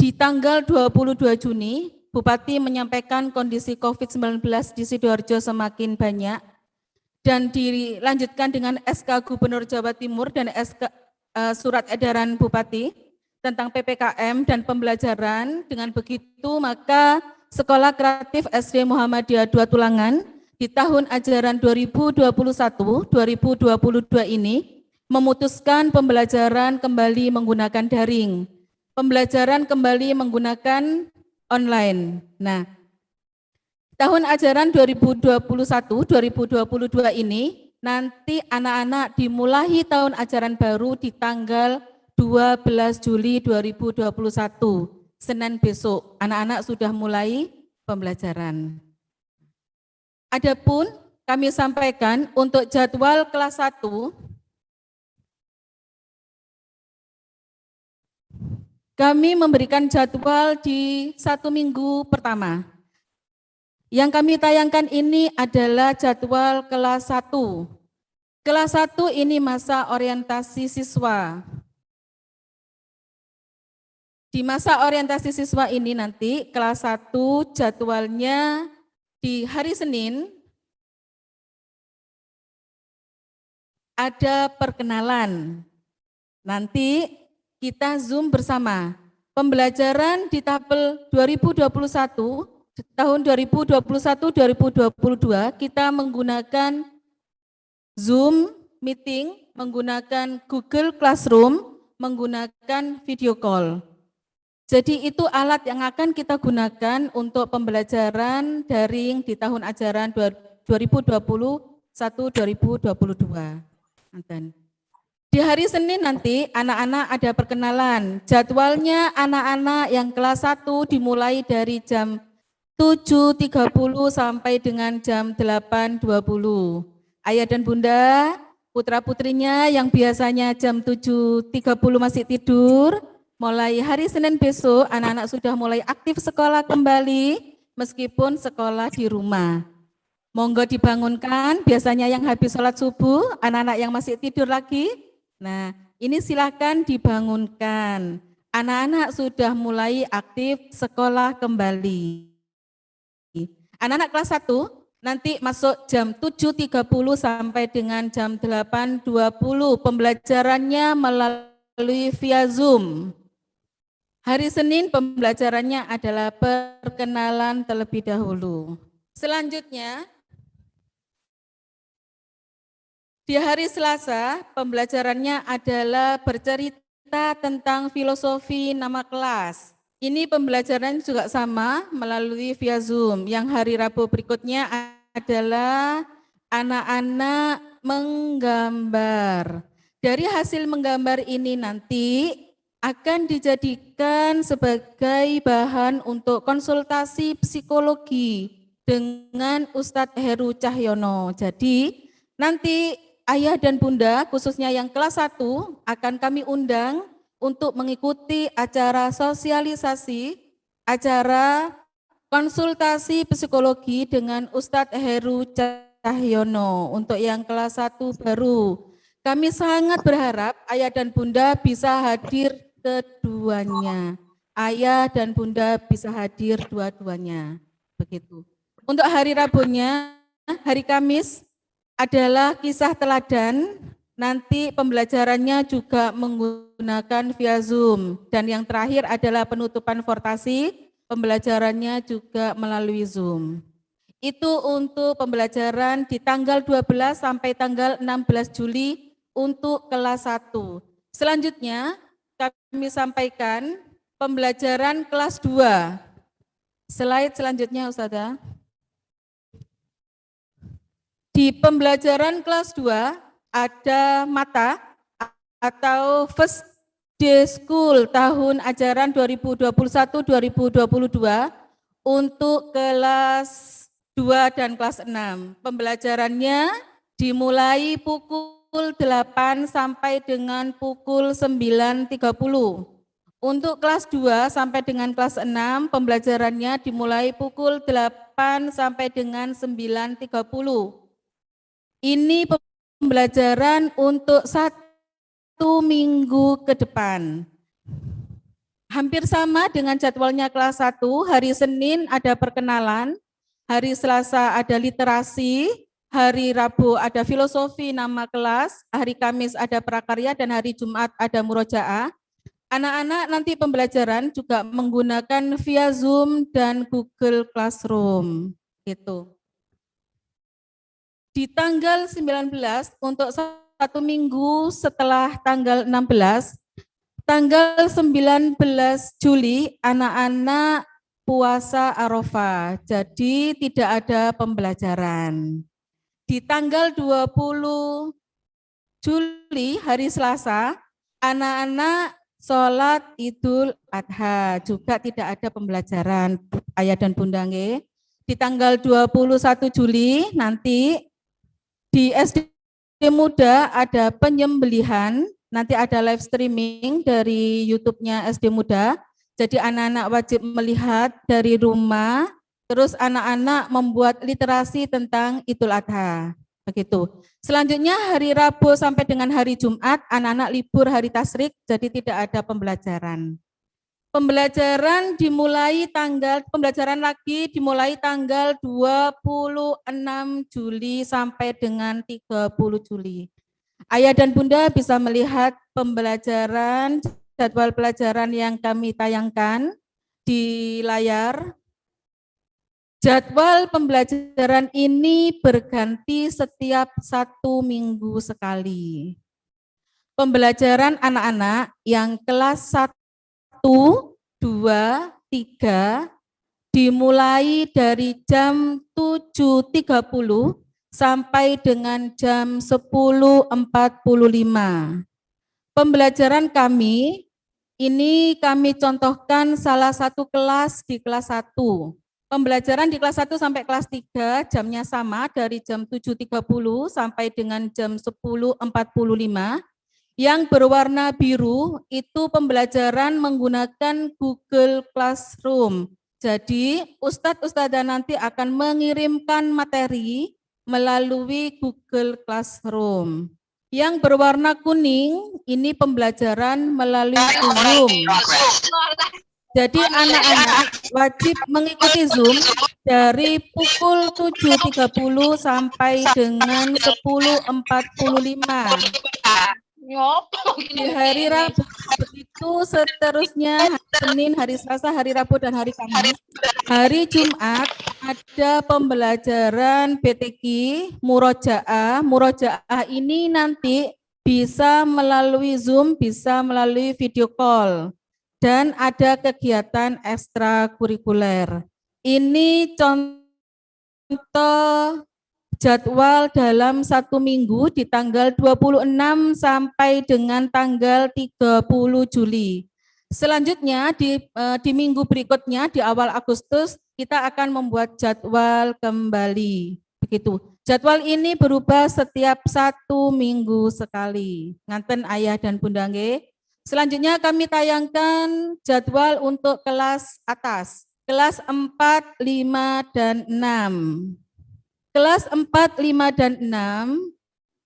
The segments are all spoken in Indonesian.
Di tanggal 22 Juni, Bupati menyampaikan kondisi COVID-19 di Sidoarjo semakin banyak dan dilanjutkan dengan SK Gubernur Jawa Timur dan SK Surat Edaran Bupati tentang PPKM dan pembelajaran. Dengan begitu, maka Sekolah Kreatif SD Muhammadiyah 2 Tulangan di tahun ajaran 2021-2022 ini memutuskan pembelajaran kembali menggunakan daring. Pembelajaran kembali menggunakan online. Nah, tahun ajaran 2021-2022 ini nanti anak-anak dimulai tahun ajaran baru di tanggal 12 Juli 2021. Senin besok anak-anak sudah mulai pembelajaran. Adapun kami sampaikan untuk jadwal kelas 1 kami memberikan jadwal di 1 minggu pertama. Yang kami tayangkan ini adalah jadwal kelas 1. Kelas 1 ini masa orientasi siswa. Di masa orientasi siswa ini nanti kelas 1 jadwalnya di hari Senin ada perkenalan. Nanti kita Zoom bersama. Pembelajaran di tahun 2021-2022 kita menggunakan Zoom meeting, menggunakan Google Classroom, menggunakan video call. Jadi itu alat yang akan kita gunakan untuk pembelajaran daring di tahun ajaran 2021-2022. Di hari Senin nanti anak-anak ada perkenalan. Jadwalnya anak-anak yang kelas 1 dimulai dari jam 7.30 sampai dengan jam 8.20. Ayah dan bunda, putra-putrinya yang biasanya jam 7.30 masih tidur, mulai hari Senin besok anak-anak sudah mulai aktif sekolah kembali meskipun sekolah di rumah. Monggo dibangunkan, biasanya yang habis sholat subuh, anak-anak yang masih tidur lagi. Nah, ini silakan dibangunkan. Anak-anak sudah mulai aktif sekolah kembali. Anak-anak kelas 1 nanti masuk jam 7.30 sampai dengan jam 8.20. Pembelajarannya melalui via Zoom. Hari Senin pembelajarannya adalah perkenalan terlebih dahulu. Selanjutnya, di hari Selasa, pembelajarannya adalah bercerita tentang filosofi nama kelas. Ini pembelajaran juga sama melalui via Zoom. Yang hari Rabu berikutnya adalah anak-anak menggambar. Dari hasil menggambar ini nanti akan dijadikan sebagai bahan untuk konsultasi psikologi dengan Ustadz Heru Cahyono. Jadi nanti ayah dan bunda khususnya yang kelas 1 akan kami undang untuk mengikuti acara sosialisasi, acara konsultasi psikologi dengan Ustadz Heru Cahyono untuk yang kelas 1 baru. Kami sangat berharap ayah dan bunda bisa hadir keduanya. Ayah dan bunda bisa hadir dua-duanya. Begitu. Untuk hari Rabunya, hari Kamis adalah kisah teladan. Nanti pembelajarannya juga menggunakan via Zoom. Dan yang terakhir adalah penutupan fortasi, pembelajarannya juga melalui Zoom. Itu untuk pembelajaran di tanggal 12 sampai tanggal 16 Juli untuk kelas 1. Selanjutnya kami sampaikan pembelajaran kelas 2. Slide selanjutnya Ustazah. Di pembelajaran kelas 2 ada mata atau First Day School tahun ajaran 2021-2022 untuk kelas 2 dan kelas 6. Pembelajarannya dimulai pukul 8 sampai dengan pukul 9.30. Untuk kelas 2 sampai dengan kelas 6 pembelajarannya dimulai pukul 8 sampai dengan 9.30. Ini pembelajaran untuk 1 minggu ke depan. Hampir sama dengan jadwalnya kelas 1, hari Senin ada perkenalan, hari Selasa ada literasi, hari Rabu ada filosofi nama kelas, hari Kamis ada prakarya, dan hari Jumat ada murojaah. Anak-anak nanti pembelajaran juga menggunakan via Zoom dan Google Classroom. Gitu. Di tanggal 19 untuk 1 minggu setelah tanggal 16, tanggal 19 Juli anak-anak puasa Arafah, jadi tidak ada pembelajaran. Di tanggal 20 Juli hari Selasa, anak-anak sholat Idul Adha, juga tidak ada pembelajaran ayah dan bunda. Di tanggal 21 Juli nanti di SD Muda ada penyembelihan, nanti ada live streaming dari YouTube-nya SD Muda. Jadi anak-anak wajib melihat dari rumah, terus anak-anak membuat literasi tentang Idul Adha. Begitu. Selanjutnya hari Rabu sampai dengan hari Jumat, anak-anak libur hari Tasyrik, jadi tidak ada pembelajaran. Pembelajaran lagi dimulai tanggal 26 Juli sampai dengan 30 Juli. Ayah dan bunda bisa melihat pembelajaran, jadwal pelajaran yang kami tayangkan di layar. Jadwal pembelajaran ini berganti setiap 1 minggu sekali. Pembelajaran anak-anak yang kelas 1, 2, 3 dimulai dari jam 7.30 sampai dengan jam 10.45. Pembelajaran kami, ini kami contohkan salah satu kelas di kelas 1. Pembelajaran di kelas 1 sampai kelas 3 jamnya sama dari jam 7.30 sampai dengan jam 10.45. Yang berwarna biru itu pembelajaran menggunakan Google Classroom. Jadi Ustadz-Ustadzah nanti akan mengirimkan materi melalui Google Classroom. Yang berwarna kuning ini pembelajaran melalui Zoom. Jadi anak-anak wajib mengikuti Zoom dari pukul 7.30 sampai dengan 10.45. Di hari Rabu begitu seterusnya, hari Senin, hari Selasa, hari Rabu, dan hari Kamis. Hari Jumat ada pembelajaran BTQ, murojaah. Murojaah ini nanti bisa melalui Zoom, bisa melalui video call. Dan ada kegiatan ekstrakurikuler. Ini contoh jadwal dalam 1 minggu di tanggal 26 sampai dengan tanggal 30 Juli. Selanjutnya di minggu berikutnya di awal Agustus kita akan membuat jadwal kembali. Begitu. Jadwal ini berubah setiap 1 minggu sekali. Nganten ayah dan bunda nggih. Selanjutnya kami tayangkan jadwal untuk kelas atas. Kelas 4, 5, dan 6. Kelas 4, 5, dan 6,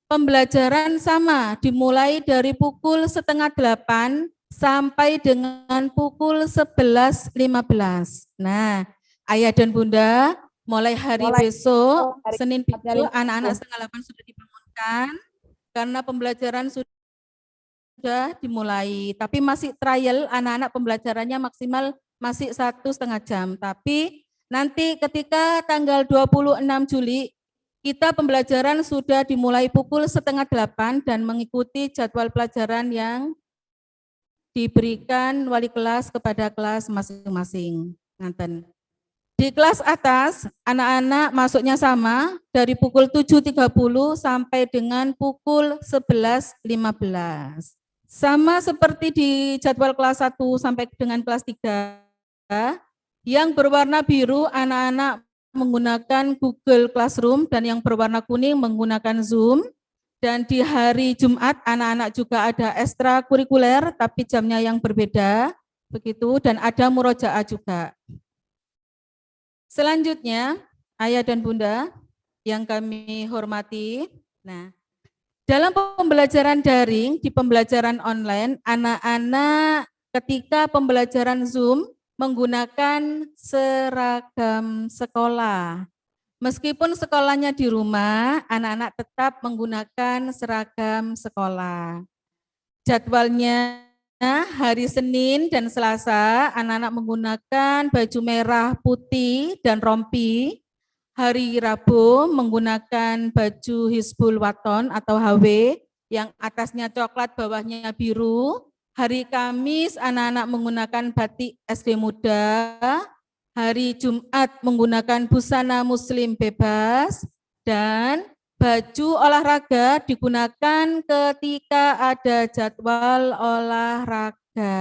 pembelajaran sama, dimulai dari pukul 7:30 sampai dengan pukul 11.15. Nah, ayah dan bunda, mulai hari besok, Senin besok, anak-anak 7:30 sudah dibangunkan, karena pembelajaran sudah dimulai. Tapi masih trial, anak-anak pembelajarannya maksimal masih 1,5 jam. Tapi nanti ketika tanggal 26 Juli, kita pembelajaran sudah dimulai pukul 7:30 dan mengikuti jadwal pelajaran yang diberikan wali kelas kepada kelas masing-masing. Di kelas atas, anak-anak masuknya sama dari pukul 7.30 sampai dengan pukul 11.15. Sama seperti di jadwal kelas 1 sampai dengan kelas 3, yang berwarna biru anak-anak menggunakan Google Classroom dan yang berwarna kuning menggunakan Zoom. Dan di hari Jumat anak-anak juga ada ekstrakurikuler tapi jamnya yang berbeda, begitu, dan ada murojaah juga. Selanjutnya, ayah dan bunda yang kami hormati, nah, dalam pembelajaran daring, di pembelajaran online, anak-anak ketika pembelajaran Zoom menggunakan seragam sekolah. Meskipun sekolahnya di rumah, anak-anak tetap menggunakan seragam sekolah. Jadwalnya hari Senin dan Selasa, anak-anak menggunakan baju merah, putih, dan rompi. Hari Rabu menggunakan baju Hizbul Waton atau HW, yang atasnya coklat, bawahnya biru. Hari Kamis anak-anak menggunakan batik SD Muda. Hari Jumat menggunakan busana Muslim bebas. Dan baju olahraga digunakan ketika ada jadwal olahraga.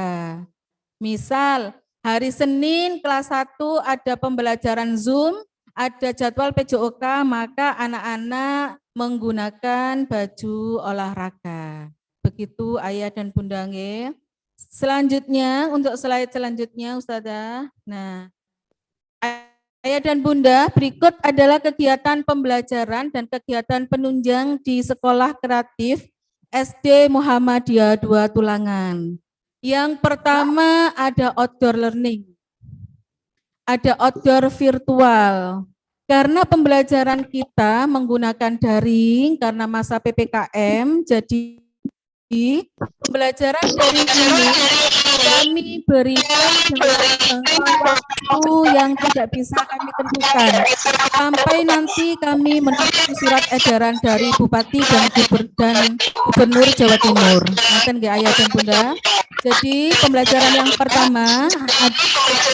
Misal, hari Senin kelas 1 ada pembelajaran Zoom, ada jadwal PJOK, maka anak-anak menggunakan baju olahraga. Begitu Ayah dan Bunda nggih. Selanjutnya, untuk slide selanjutnya Ustazah. Nah, Ayah dan Bunda, berikut adalah kegiatan pembelajaran dan kegiatan penunjang di Sekolah Kreatif SD Muhammadiyah 2 Tulangan. Yang pertama ada outdoor learning, ada outdoor virtual. Karena pembelajaran kita menggunakan daring karena masa PPKM, jadi pembelajaran daring ini kami berikan dengan waktu yang tidak bisa kami tentukan. Sampai nanti kami mendapat surat edaran dari Bupati dan Gubernur Jawa Timur. Nanti Ayah dan Bunda. Jadi pembelajaran yang pertama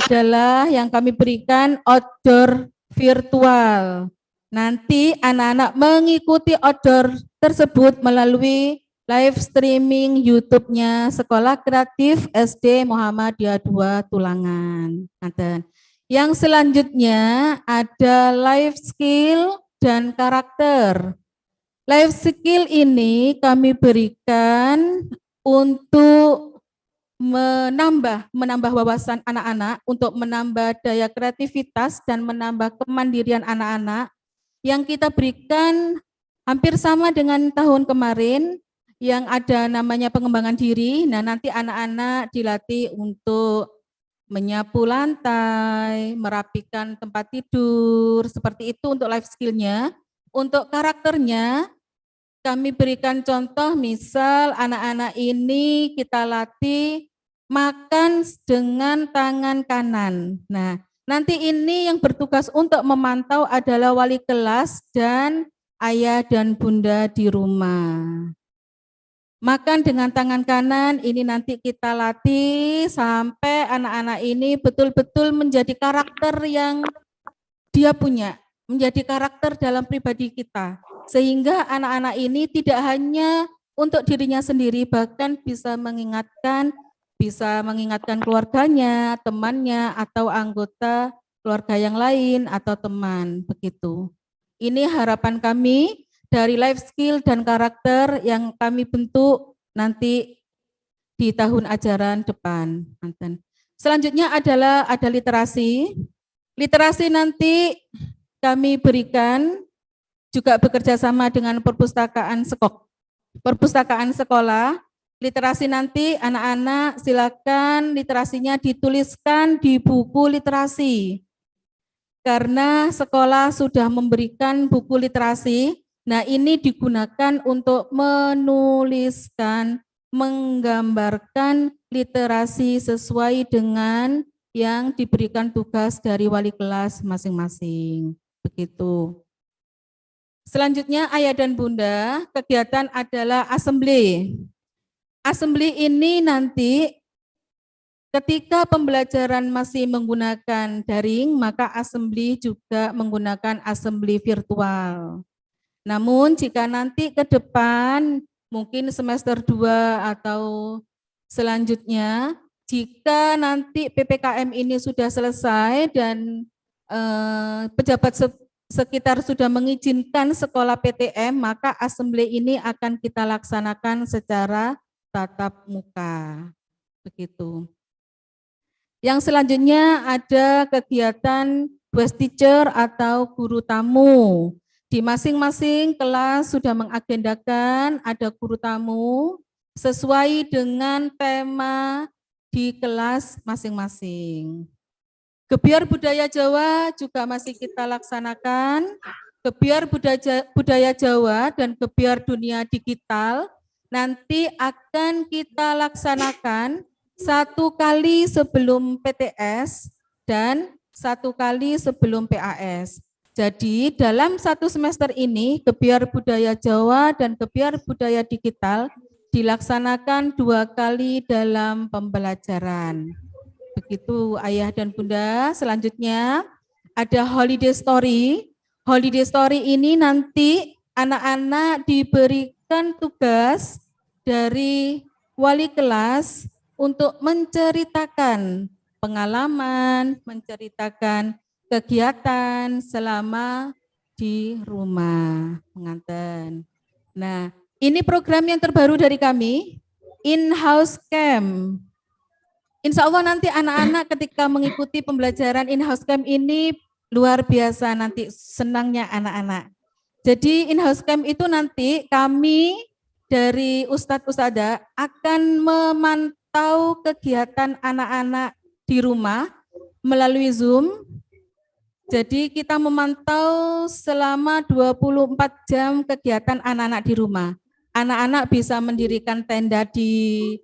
adalah yang kami berikan outdoor virtual. Nanti anak-anak mengikuti outdoor tersebut melalui live streaming YouTube-nya Sekolah Kreatif SD Muhammadiyah 2 Tulangan. Yang selanjutnya ada life skill dan karakter. Life skill ini kami berikan untuk menambah wawasan anak-anak, untuk menambah daya kreativitas dan menambah kemandirian anak-anak. Yang kita berikan hampir sama dengan tahun kemarin, yang ada namanya pengembangan diri. Nah, nanti anak-anak dilatih untuk menyapu lantai, merapikan tempat tidur, seperti itu untuk life skill-nya. Untuk karakternya, kami berikan contoh, misal anak-anak ini kita latih makan dengan tangan kanan. Nah, nanti ini yang bertugas untuk memantau adalah wali kelas dan ayah dan bunda di rumah. Makan dengan tangan kanan ini nanti kita latih sampai anak-anak ini betul-betul menjadi karakter yang dia punya, menjadi karakter dalam pribadi kita. Sehingga anak-anak ini tidak hanya untuk dirinya sendiri, bahkan bisa mengingatkan keluarganya, temannya, atau anggota keluarga yang lain atau teman, begitu. Ini harapan kami dari life skill dan karakter yang kami bentuk nanti di tahun ajaran depan. Selanjutnya adalah ada literasi. Literasi nanti kami berikan juga bekerja sama dengan perpustakaan sekolah. Literasi nanti anak-anak silakan literasinya dituliskan di buku literasi. Karena sekolah sudah memberikan buku literasi, nah ini digunakan untuk menuliskan, menggambarkan literasi sesuai dengan yang diberikan tugas dari wali kelas masing-masing. Begitu. Selanjutnya ayah dan bunda, kegiatan adalah assembly. Assembly ini nanti ketika pembelajaran masih menggunakan daring, maka assembly juga menggunakan assembly virtual. Namun jika nanti ke depan, mungkin semester 2 atau selanjutnya, jika nanti PPKM ini sudah selesai dan pejabat sekitar sudah mengizinkan sekolah PTM, maka assembly ini akan kita laksanakan secara tatap muka. Begitu. Yang selanjutnya ada kegiatan guest teacher atau guru tamu. Di masing-masing kelas sudah mengagendakan ada guru tamu sesuai dengan tema di kelas masing-masing. Gebyar budaya Jawa juga masih kita laksanakan. Gebyar budaya Jawa dan gebyar dunia digital nanti akan kita laksanakan 1 kali sebelum PTS dan 1 kali sebelum PAS. Jadi dalam 1 semester ini gebyar budaya Jawa dan gebyar budaya digital dilaksanakan 2 kali dalam pembelajaran. Begitu Ayah dan Bunda. Selanjutnya ada holiday story. Holiday story ini nanti anak-anak diberikan tugas dari wali kelas untuk menceritakan pengalaman, menceritakan kegiatan selama di rumah pengantin. Nah, ini program yang terbaru dari kami, in-house camp. Insya Allah nanti anak-anak ketika mengikuti pembelajaran in-house camp ini luar biasa nanti senangnya anak-anak. Jadi in-house camp itu nanti kami dari Ustadz Ustadzah akan memantau kegiatan anak-anak di rumah melalui Zoom. Jadi kita memantau selama 24 jam kegiatan anak-anak di rumah. Anak-anak bisa mendirikan tenda di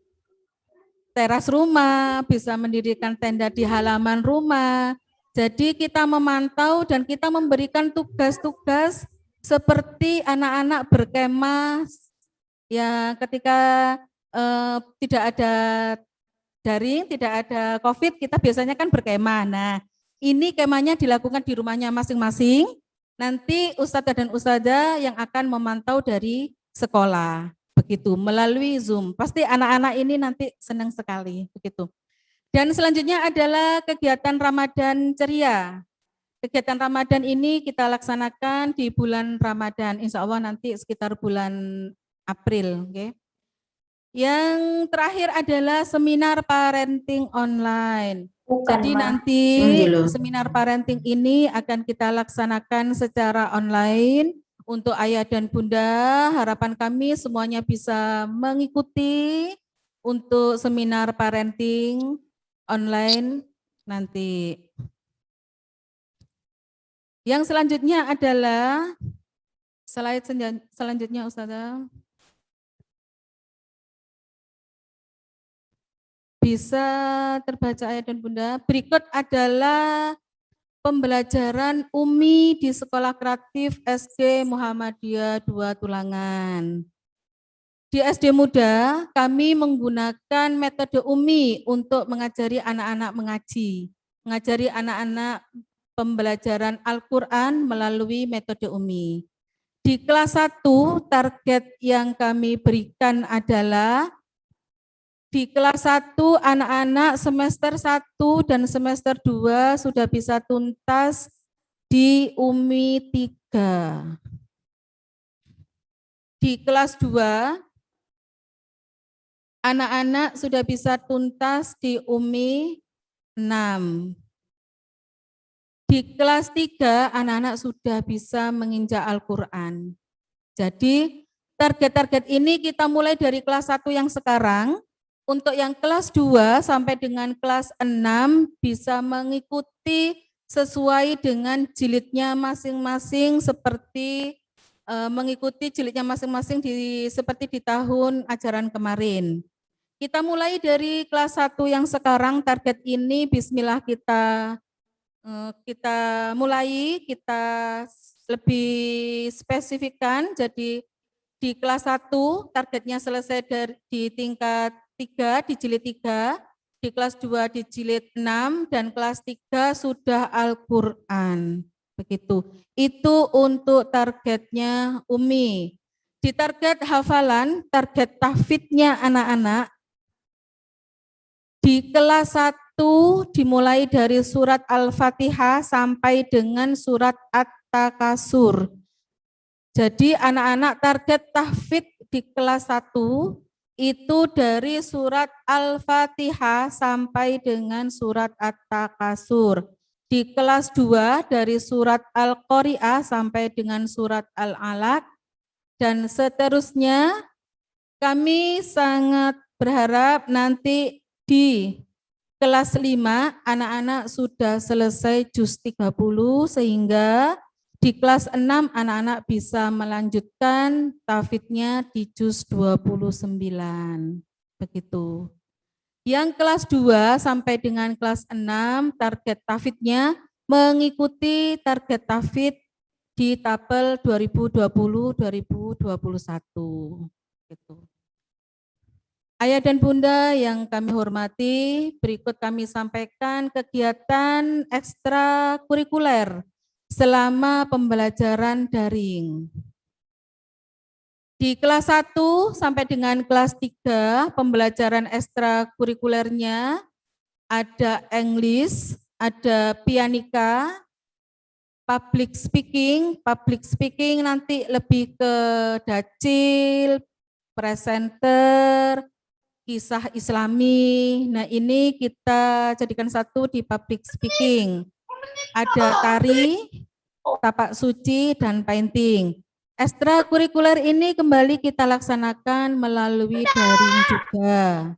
teras rumah, bisa mendirikan tenda di halaman rumah. Jadi kita memantau dan kita memberikan tugas-tugas seperti anak-anak berkemah ya ketika tidak ada daring, tidak ada COVID, kita biasanya kan berkemah. Nah, ini kemahnya dilakukan di rumahnya masing-masing. Nanti Ustadzah dan Ustadzah yang akan memantau dari sekolah. Begitu, melalui Zoom. Pasti anak-anak ini nanti senang sekali. Begitu. Dan selanjutnya adalah kegiatan Ramadan ceria. Kegiatan Ramadan ini kita laksanakan di bulan Ramadan. Insya Allah nanti sekitar bulan April. Okay. Yang terakhir adalah seminar parenting online. Jadi nanti seminar parenting ini akan kita laksanakan secara online. Untuk ayah dan bunda, harapan kami semuanya bisa mengikuti untuk seminar parenting online nanti. Yang selanjutnya adalah slide selanjutnya Ustazah. Bisa terbaca ayah dan bunda. Berikut adalah pembelajaran UMI di Sekolah Kreatif SD Muhammadiyah 2 Tulangan. Di SD Muda, kami menggunakan metode UMI untuk mengajari anak-anak mengaji. Mengajari anak-anak pembelajaran Al-Quran melalui metode UMI. Di kelas 1, target yang kami berikan adalah di kelas 1 anak-anak semester 1 dan semester 2 sudah bisa tuntas di UMI 3. Di kelas 2 anak-anak sudah bisa tuntas di UMI 6. Di kelas 3 anak-anak sudah bisa menginjak Al-Quran. Jadi target-target ini kita mulai dari kelas 1 yang sekarang. Untuk yang kelas 2 sampai dengan kelas 6 bisa mengikuti sesuai dengan jilidnya masing-masing seperti mengikuti jilidnya masing-masing seperti di tahun ajaran kemarin. Kita mulai dari kelas 1 yang sekarang target ini bismillah kita mulai, kita lebih spesifikkan. Jadi di kelas 1 targetnya selesai di tingkat 3 di jilid 3, di kelas 2 di jilid 6, dan kelas 3 sudah Al-Quran. Begitu. Itu untuk targetnya UMI. Di target hafalan, target tahfidnya anak-anak, di kelas 1 dimulai dari surat Al-Fatihah sampai dengan surat At-Takasur. Jadi anak-anak target tahfidz di kelas 1 itu dari surat Al-Fatihah sampai dengan surat At-Takasur. Di kelas 2 dari surat Al-Qari'ah sampai dengan surat Al-Alaq. Dan seterusnya kami sangat berharap nanti Di kelas 5 anak-anak sudah selesai juz 30 sehingga di kelas 6 anak-anak bisa melanjutkan tafidnya di juz 29. Begitu. Yang kelas 2 sampai dengan kelas 6 target tafidnya mengikuti target tafid di tabel 2020-2021. Gitu. Ayah dan Bunda yang kami hormati, berikut kami sampaikan kegiatan ekstrakurikuler selama pembelajaran daring. Di kelas 1 sampai dengan kelas 3, pembelajaran ekstrakurikulernya ada English, ada pianika, public speaking nanti lebih ke dacil, presenter, kisah Islami. Nah, ini kita jadikan satu di public speaking. Ada tari, tapak suci, dan painting. Ekstrakurikuler ini kembali kita laksanakan melalui daring juga.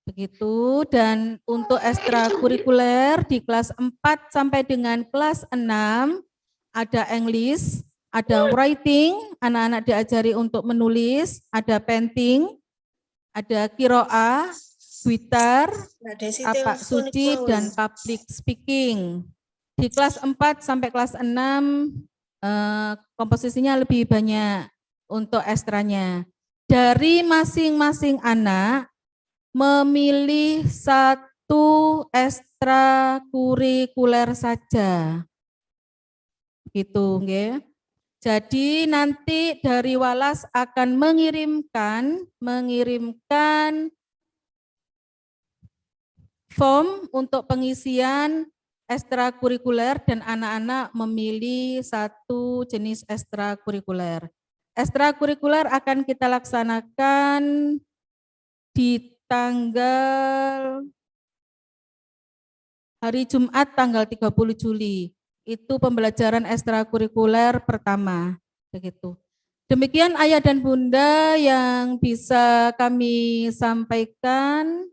Begitu, dan untuk ekstrakurikuler di kelas 4 sampai dengan kelas 6 ada English, ada writing, anak-anak diajari untuk menulis, ada painting, ada kiroah, gitar, tapak suci, dan public speaking. Di kelas 4 sampai kelas 6 komposisinya lebih banyak untuk ekstranya. Dari masing-masing anak memilih satu ekstrakurikuler saja. Gitu, nggih. Jadi nanti dari Walas akan mengirimkan form untuk pengisian ekstrakurikuler dan anak-anak memilih satu jenis ekstrakurikuler. Ekstrakurikuler akan kita laksanakan di tanggal hari Jumat tanggal 30 Juli. Itu pembelajaran ekstrakurikuler pertama. Begitu. Demikian ayah dan bunda yang bisa kami sampaikan.